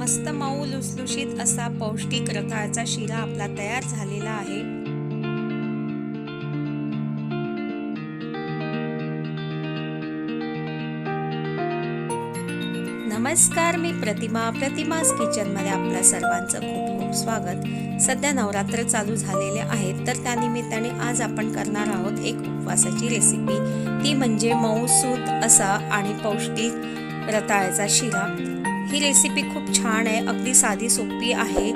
मस्त मऊ लुसलुशीत असा पौष्टिक रताळ्याचा शिरा आपला तयार झालेला आहे। नमस्कार, मी प्रतिमा's किचन मध्ये आपल्या सर्वांचं खूप खूप स्वागत। सध्या नवरात्र चालू झालेले आहेत, तर त्यानिमित्ताने आज आपण करणार आहोत एक उपवासाची रेसिपी। ती म्हणजे मऊसूत असा आणि पौष्टिक रताळ्याचा शिरा। ही रेसिपी खूप छान आहे, अगदी साधी सोपी आहे।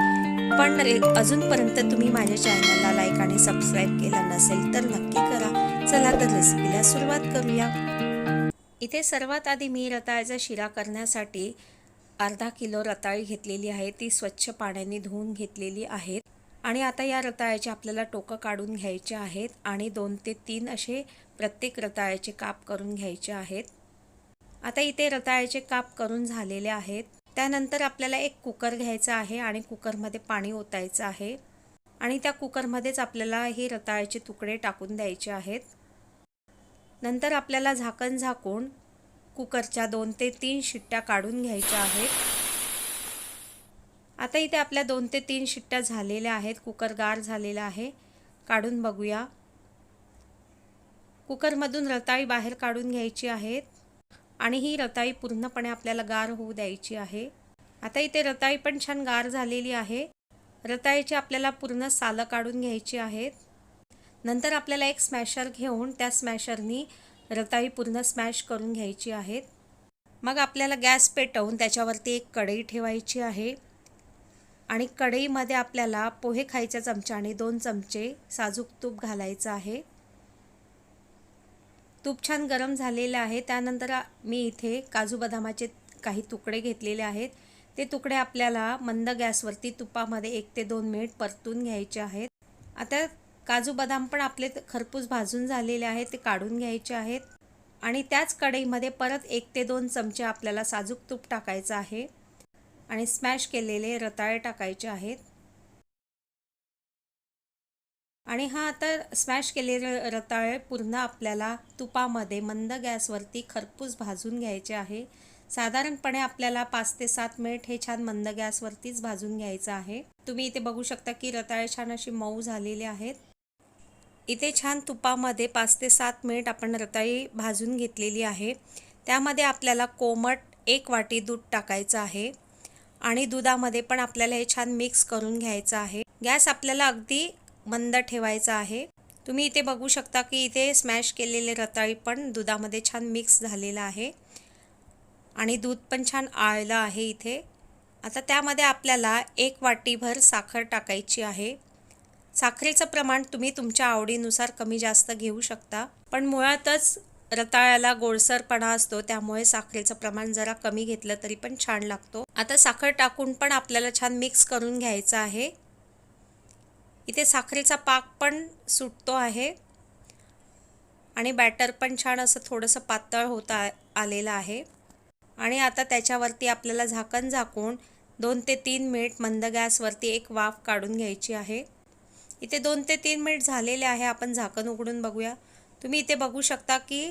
पण अजूनपर्यंत तुम्ही माझ्या चॅनलला लाईक आणि सबस्क्राईब केलं नसेल तर नक्की करा। चला तर रेसिपीला सुरुवात करूया। इथे सर्वात आधी मी रताळ्याचा शिरा करण्यासाठी अर्धा किलो रताळी घेतलेली आहे। ती स्वच्छ पाण्याने धुवून घेतलेली आहे आणि आता या रताळ्याचे आपल्याला टोकं काढून घ्यायचे आहेत आणि 2 ते 3 असे प्रत्येक रताळ्याचे काप करून घ्यायचे आहेत। आता इथे रताळ्याचे काप करून झालेले आहेत। त्यानंतर आपल्याला एक कुकर घ्यायचा आहे आणि कुकरमध्ये पाणी ओतायचं आहे आणि त्या कुकरमध्येच आपल्याला हे रताळ्याचे तुकडे टाकून द्यायचे आहेत। नंतर आपल्याला झाकण झाकून कुकरच्या 2 ते 3 शिट्ट्या काढून घ्यायच्या आहेत। आता इथे आपल्या 2 ते 3 शिट्ट्या झालेल्या आहेत। कुकर गार झालेला आहे, काढून बघूया। कुकरमधून रताळी बाहेर काढून घ्यायची आहेत आणि ही रताळी पूर्णपणे आपल्याला गार होऊ द्यायची आहे। आता इथे रताळी पण छान गार झालेली आहे। रताळीची आपल्याला पूर्ण सालं काढून घ्यायची आहेत। नंतर आपल्याला एक स्मॅशर घेऊन त्या स्मॅशरनी रताळी पूर्ण स्मॅश करून घ्यायची आहेत। मग आपल्याला गॅस पेटवून त्याच्यावरती एक कढई ठेवायची आहे आणि कढईमध्ये आपल्याला पोहे खायच्या चमच्याने 2 चमचे साजूक तूप घालायचं आहे। तूप छान गरम झालेलं आहे। त्यानंतर मी इथे काजू बदामाचे काही तुकडे घेतलेले आहेत। ते तुकडे आपल्याला मंद गॅसवरती तुपामध्ये 1 ते 2 मिनिट परतून घ्यायचे आहेत। आता काजू बदाम पण आपले खरपूस भाजून झालेले आहेत, ते काढून घ्यायचे आहेत आणि त्याच कढईमध्ये परत 1 ते 2 चमचे आपल्याला साजूक तूप टाकायचं आहे आणि स्मॅश केलेले रताळे टाकायचे आहेत आणि आता स्मॅश केलेले रताळे पूर्ण आपल्याला तुपामध्ये मंद गॅसवरती खरपूस भाजून घ्यायचे आहे। साधारणपणे आपल्याला 5 ते 7 मिनिट हे छान मंद गॅसवरतीच भाजून घ्यायचं आहे। तुम्ही इथे बघू शकता की रताळे छान अशी मऊ झालेले आहेत। इथे छान तुपामध्ये 5 ते 7 मिनिट आपण रताळी भाजून घेतलेली आहे। त्यामध्ये आपल्याला कोमट 1 वाटी दूध टाकायचं आहे आणि दुधामध्ये पण आपल्याला हे छान मिक्स करून घ्यायचं आहे। गॅस आपल्याला अगदी मंद ठेवायचा आहे। तुम्ही इथे बघू शकता की इथे स्मॅश केलेले रताळी पण दुधामध्ये छान मिक्स झालेला आहे आणि दूध पण छान आळलं आहे इथे। आता त्यामध्ये आपल्याला 1 वाटीभर साखर टाकायची आहे। साखरेचं प्रमाण तुम्ही तुमच्या आवडीनुसार कमी जास्त घेऊ शकता, पण मुळातच रताळ्याला गोडसरपणा असतो, त्यामुळे साखरेचं प्रमाण जरा कमी घेतलं तरी पण छान लागतो। आता साखर टाकून पण आपल्याला छान मिक्स करून घ्यायचं आहे। इथे साखरेचा पाक पण सुटतो आहे आणि बॅटर पण छान असं थोडंसं पातळ होत आलेलं आहे आणि आता त्याच्यावरती आपल्याला झाकण झाकून 2 ते 3 मिनिट मंद गॅसवरती एक वाफ काढून घ्यायची आहे। इथे 2 ते 3 मिनिट झालेले आहे। आपण झाकण उघडून बघूया। तुम्ही इथे बघू शकता की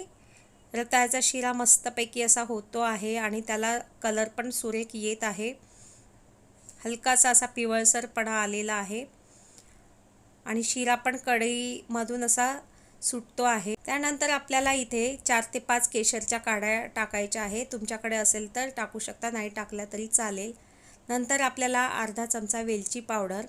रताळ्याचा शिरा मस्तपैकी असा होतो आहे आणि त्याला कलर पण सुरेख येत आहे। हलकासा असा पिवळसरपणा आलेला आहे आणि शिरा पण कढईमधून असा सुटतो आहे। त्यानंतर आपल्याला इथे 4 ते 5 केशरच्या काड्या टाकायच्या आहेत। तुमच्याकडे असेल तर टाकू शकता, नाही टाकल्या तरी चालेल। नंतर आपल्याला अर्धा चमचा वेलची पावडर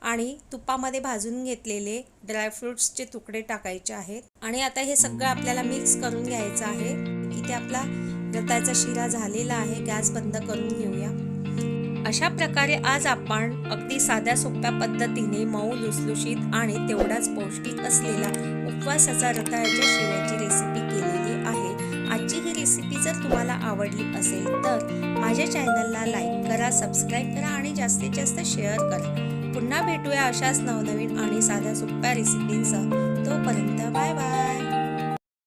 आणि तुपामध्ये भाजून घेतलेले ड्रायफ्रूट्सचे तुकडे टाकायचे आहेत आणि आता हे सगळं आपल्याला मिक्स करून घ्यायचं आहे। इथे आपला रताळ्याचा शिरा झालेला आहे। गॅस बंद करून घेऊया। अशा प्रकारे आज आपण अगदी साध्या सोप्या पद्धतीने मऊ लुसलुशीत आणि तेवढाच पौष्टिक असलेला उपवासाचा रताळ्याच्या शिऱ्याची रेसिपी केलेली आहे। आजची ही रेसिपी जर तुम्हाला आवडली असेल तर माझ्या चॅनलला लाईक करा, सबस्क्राईब करा आणि जास्तीत जास्त शेअर करा। पुन्हा भेटूया अशाच नवनवीन आणि साध्या सोप्या रेसिपींसह। तोपर्यंत बाय बाय।